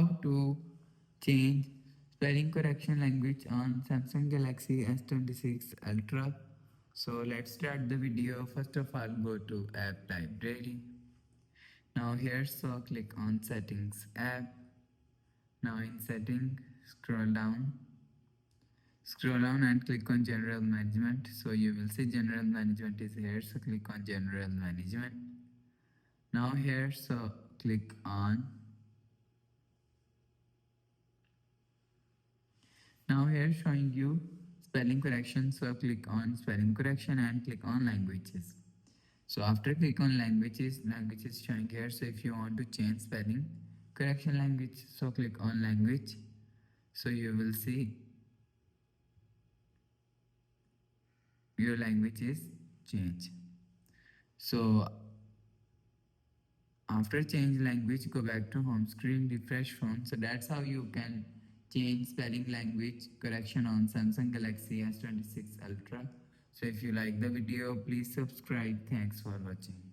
how to change spelling correction language on Samsung Galaxy S26 Ultra. So let's start the video. First of all, go to app library. Now here, so click on settings app. Now in setting, scroll down and click on general management. So you will see general management is here, so click on general management. Now here, so click on now here showing you spelling correction, so click on spelling correction and click on languages. So after click on languages showing here. So if you want to change spelling correction language, so click on language. So you will see your language is changed. So after change language, go back to home screen, refresh phone. So that's how you can change spelling language correction on Samsung Galaxy S26 Ultra. So if you like the video, please subscribe. Thanks for watching.